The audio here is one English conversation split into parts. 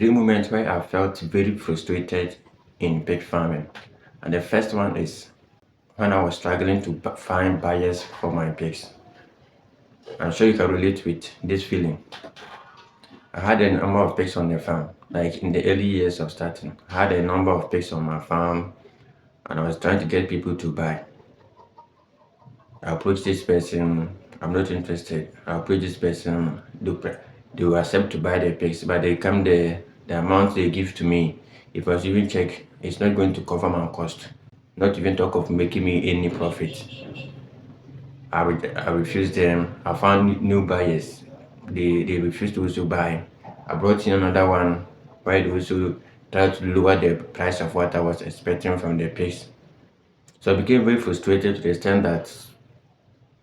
three moments where I felt very frustrated in pig farming. And the first one is when I was struggling to find buyers for my pigs. I'm sure you can relate with this feeling. I had a number of pigs on the farm, like in the early years of starting. I had a number of pigs on my farm and I was trying to get people to buy. I approached this person, I'm not interested. I approach this person, they will accept to buy the pigs, but they come the amount they give to me, if I was even check, it's not going to cover my cost. Not even talk of making me any profit. I refused them. I found new buyers. They refused to also buy. I brought in another one where they also tried to lower the price of what I was expecting from the pigs. So I became very frustrated to the extent that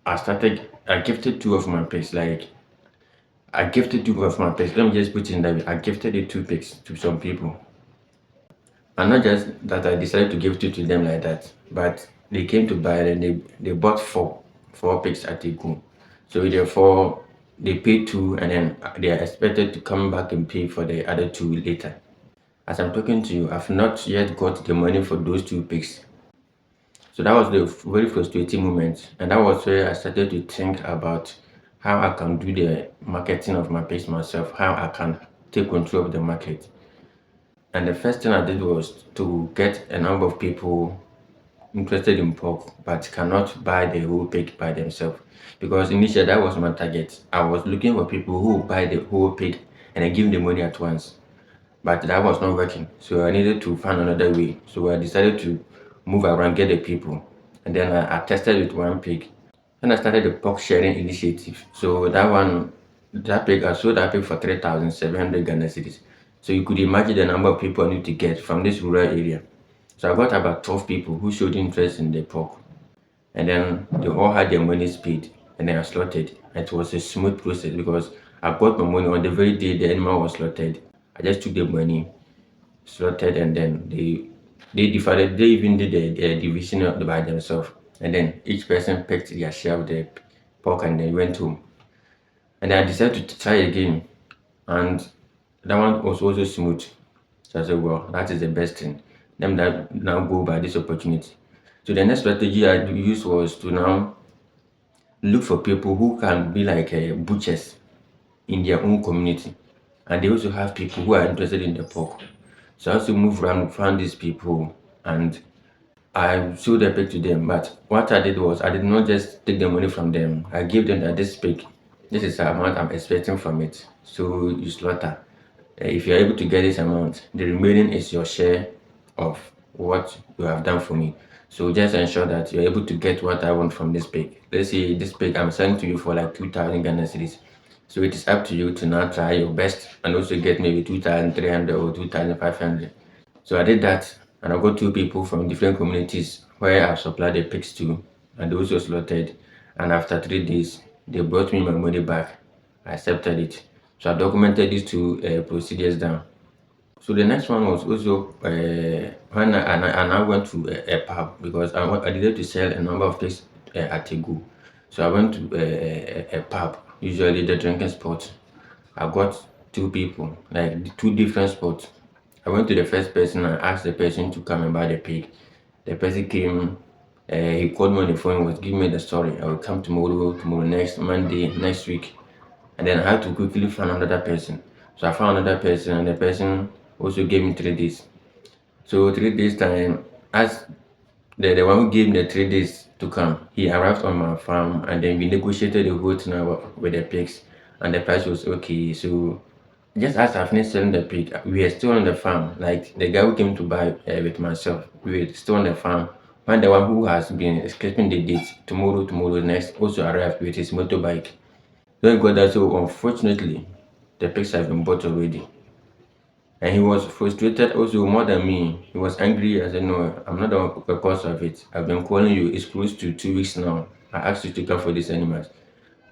I gifted two of my pigs. Like, I gifted two of my pigs. Let me just put in that I gifted the two pigs to some people. And not just that I decided to give two to them like that, but they came to buy and they bought four pigs at a go. So therefore, they paid two and then they are expected to come back and pay for the other two later. As I'm talking to you, I've not yet got the money for those two pigs. So that was the very frustrating moment. And that was where I started to think about how I can do the marketing of my pigs myself, how I can take control of the market. And the first thing I did was to get a number of people interested in pork but cannot buy the whole pig by themselves. Because initially that was my target. I was looking for people who buy the whole pig and I give them the money at once. But that was not working. So I needed to find another way. So I decided to move around, get the people. And then I tested with one pig. Then I started the pork sharing initiative. So that pig, I sold that pig for 3,700 Ghana cedis. So you could imagine the number of people I need to get from this rural area. So I got about 12 people who showed interest in the pork. And then they all had their money paid and then I slaughtered. It was a smooth process because I got my money on the very day the animal was slaughtered. I just took the money, slaughtered, and then they divided. They even did the division by themselves. And then each person picked their share of the pork and then went home. And I decided to try again. And that one was also smooth. So I said, well, that is the best thing. Let me now go by this opportunity. So the next strategy I used was to now look for people who can be like butchers in their own community. And they also have people who are interested in the pork. So I also move around, found these people, and I sold the pig to them. But what I did was I did not just take the money from them. I gave them that this pig, this is the amount I'm expecting from it. So you slaughter. If you're able to get this amount, the remaining is your share of what you have done for me. So just ensure that you're able to get what I want from this pig. Let's say this pig I'm selling to you for like 2,000 Ghana cedis. So it is up to you to now try your best and also get maybe 2,300 or 2,500. So I did that and I got two people from different communities where I supplied the pigs to and they also slaughtered. And after 3 days, they brought me my money back. I accepted it. So I documented these two procedures down. So the next one was also when I went to a pub because I needed to sell a number of things at a go. So I went to a pub, usually the drinking spot. I got two people, like two different spots. I went to the first person and asked the person to come and buy the pig. The person came, he called me on the phone, was giving me the story. I will come tomorrow, next Monday, next week. And then I had to quickly find another person. So I found another person and the person also gave me 3 days. So 3 days time, as the one who gave me the 3 days to come, he arrived on my farm and then we negotiated the whole thing with the pigs and the price was okay. So just as I finished selling the pig, we were still on the farm. Like the guy who came to buy with myself, we were still on the farm. When the one who has been escaping the date tomorrow next also arrived with his motorbike. Thank God that so unfortunately the pigs have been bought already. And he was frustrated also more than me. He was angry. I said, no, I'm not the cause of it. I've been calling you. It's close to 2 weeks now. I asked you to come for these animals.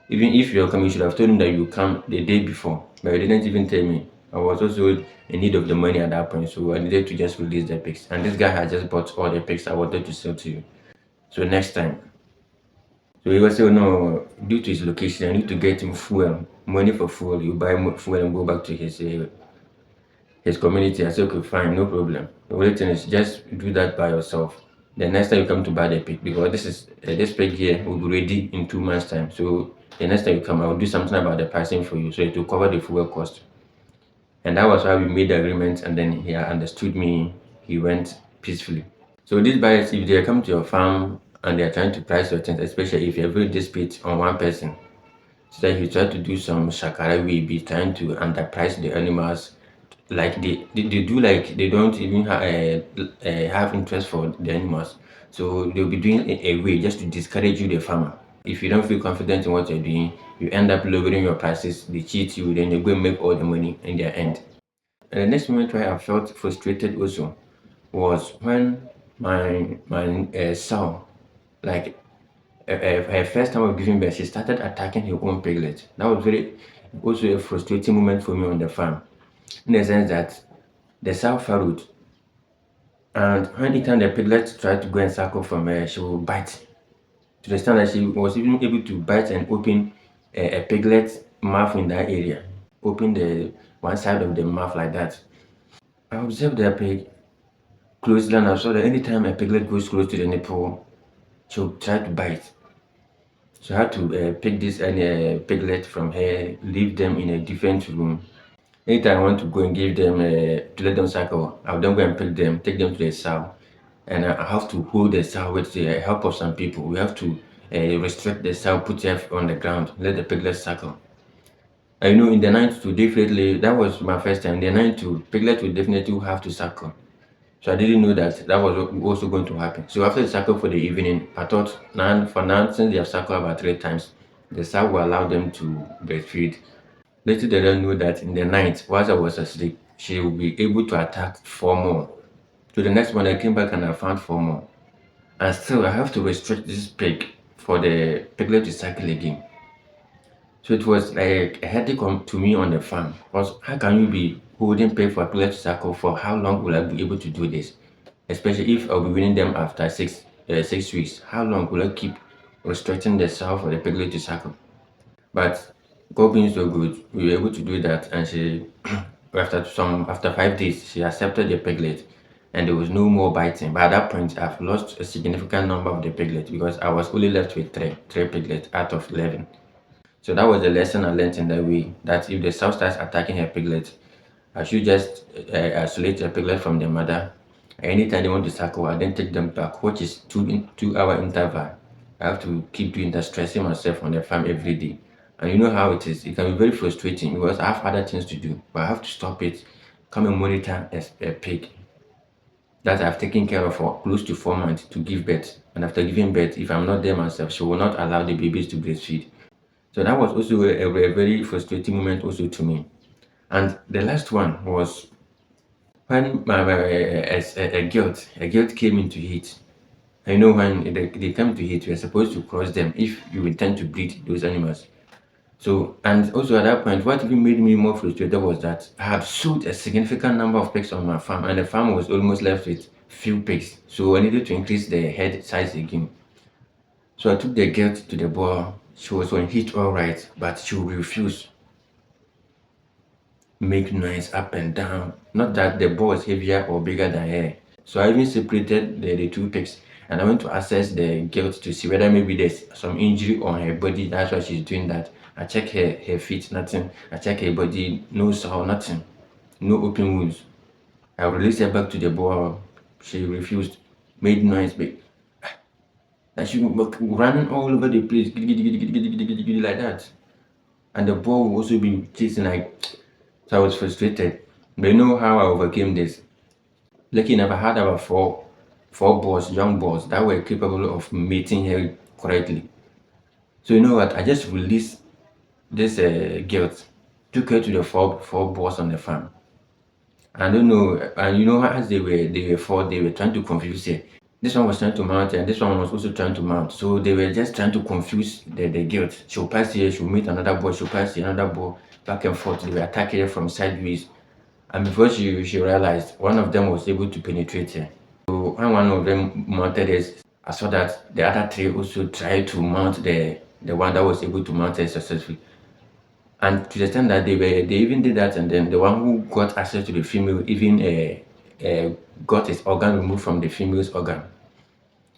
Even if you're coming, you should have told him that you come the day before. But you didn't even tell me. I was also in need of the money at that point. So I needed to just release the pigs. And this guy had just bought all the pigs I wanted to sell to you. So next time. So he was saying, no, due to his location, I need to get him fuel, money for fuel. You buy fuel and go back to his his community. I said, okay, fine, no problem. The only thing is just do that by yourself. The next time you come to buy the pig, because this pig here will be ready in 2 months' time. So the next time you come, I will do something about the pricing for you, so it will cover the fuel cost. And that was why we made the agreement. And then he understood me. He went peacefully. So these buyers, if they come to your farm and they're trying to price your things, especially if you're very desperate on one person, so that you try to do some shakara way, be trying to underprice the animals, like they do, like they don't even have interest for the animals. So they'll be doing a way just to discourage you, the farmer. If you don't feel confident in what you're doing, you end up lowering your prices, they cheat you, then you go and make all the money in their end. And the next moment where I felt frustrated also was when my sow, like her first time of giving birth, she started attacking her own piglet. That was very also a frustrating moment for me on the farm, in the sense that the sow followed, and anytime the piglet tried to go and suckle from her, she would bite, to the extent that she was even able to bite and open a piglet's mouth in that area, open the one side of the mouth like that. I observed the pig closely, and I saw that anytime a piglet goes close to the nipple, she'll try to bite. So I had to pick this piglet from her, leave them in a different room. Anytime I want to go and give them, to let them suckle, I'll then go and pick them, take them to the sow. And I have to hold the sow with the help of some people. We have to restrict the sow, put her on the ground, let the piglet suckle. I know in the night too, definitely, that was my first time. In the night too, piglet will definitely have to suckle. So I didn't know that that was also going to happen. So after the cycle for the evening, I thought now since they have cycled about 3 times, the sow will allow them to breastfeed. Later they don't know that in the night, whilst I was asleep, she will be able to attack 4 more. So the next one I came back and I found 4 more. And still I have to restrict this pig for the piglet to cycle again. So it was like a headache to me on the farm. Because how can you be holding pig for a piglet to cycle? For how long will I be able to do this? Especially if I'll be winning them after 6 weeks. How long will I keep restricting the sow for the piglet to cycle? But God being so good, we were able to do that, and she after 5 days, she accepted the piglet, and there was no more biting. But at that point, I've lost a significant number of the piglet because I was only left with three piglets out of 11. So that was the lesson I learned in that way, that if the sow starts attacking her piglet, I should just isolate the piglet from the mother. Anytime they want to suckle, I then take them back, which is 2 hour interval. I have to keep doing that, stressing myself on the farm every day. And you know how it is. It can be very frustrating because I have other things to do, but I have to stop it, come and monitor a pig that I've taken care of for close to 4 months to give birth. And after giving birth, if I'm not there myself, she will not allow the babies to breastfeed. So that was also a very frustrating moment also to me. And the last one was when a guilt came into heat. I know when they come to heat, we are supposed to cross them if you intend to breed those animals. So, and also at that point, what even made me more frustrated was that I had sold a significant number of pigs on my farm, and the farm was almost left with few pigs. So I needed to increase the head size again. So I took the girl to the boar. She was on heat all right, but she would refuse make noise up and down. Not that the boar was heavier or bigger than her. So I even separated the two pigs, and I went to assess the girl to see whether maybe there's some injury on her body. That's why she's doing that. I check her feet, nothing. I check her body, no sore, nothing. No open wounds. I released her back to the boar. She refused, made noise, but and she was running all over the place like that. And the boar will also be chasing like, so I was frustrated. But you know how I overcame this? Lucky enough, I had about four boars, young boars, that were capable of mating her correctly. So you know what? I just released this guilt, took her to the four boars on the farm. I don't know, and you know, as they were trying to confuse her. This one was trying to mount, and this one was also trying to mount. So they were just trying to confuse the guilt. She'll pass here, she'll meet another boy, she'll pass here, another boy, back and forth. They were attacking her from sideways. And before she realized, one of them was able to penetrate her. So when one of them mounted it, I saw that the other three also tried to mount the one that was able to mount her successfully. And to the extent that they even did that, and then the one who got access to the female even got his organ removed from the female's organ.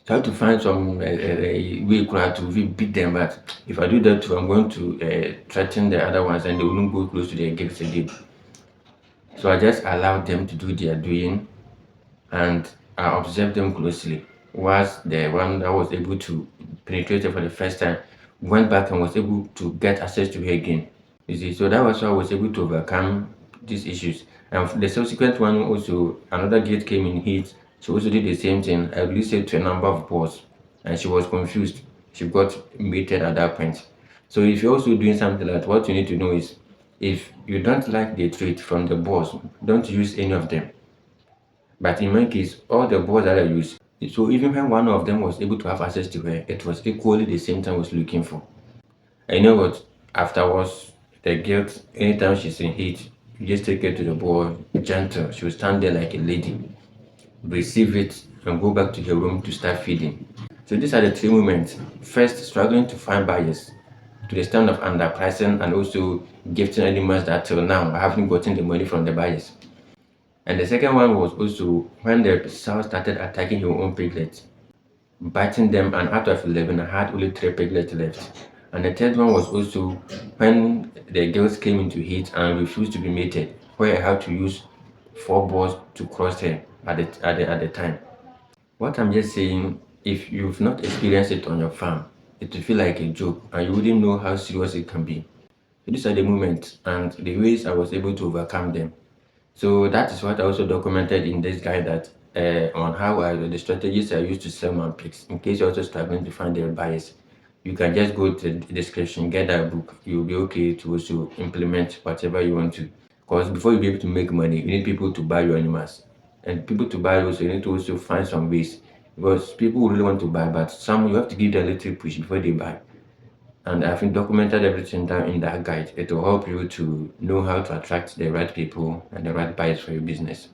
Try to find some way to really beat them, but if I do that too, I'm going to threaten the other ones and they wouldn't go close to their gifts again. So I just allowed them to do their doing, and I observed them closely. Was the one that was able to penetrate her for the first time went back and was able to get access to her again. You see, so that was how I was able to overcome these issues. And the subsequent one also, another gate came in heat. She also did the same thing. I released it to a number of boys, and she was confused. She got mated at that point. So if you're also doing something like that, what you need to know is, if you don't like the trait from the boss, don't use any of them. But in my case, all the boys that I used, so even when one of them was able to have access to her, it was equally the same thing I was looking for. And you know what? Afterwards, the guilt, anytime she's in heat, you just take her to the boy, gentle. She will stand there like a lady, receive it, and go back to her room to start feeding. So these are the three moments. First, struggling to find buyers to the extent of underpricing and also gifting animals that till now I haven't gotten the money from the buyers. And the second one was also when the sow started attacking her own piglets, biting them, and out of 11 I had only 3 piglets left. And the third one was also when the girls came into heat and refused to be mated, where I had to use 4 balls to cross her at the time. What I'm just saying, if you've not experienced it on your farm, it will feel like a joke and you wouldn't know how serious it can be. So these are the moments and the ways I was able to overcome them. So that is what I also documented in this guide, that on how the strategies I used to sell my pigs. In case you're also struggling to find their buyers, you can just go to the description, get that book. You'll be okay to also implement whatever you want to. Because before you be able to make money, you need people to buy your animals. And people to buy also, you need to also find some ways. Because people really want to buy, but some you have to give them a little push before they buy. And I've documented everything down in that guide. It will help you to know how to attract the right people and the right buyers for your business.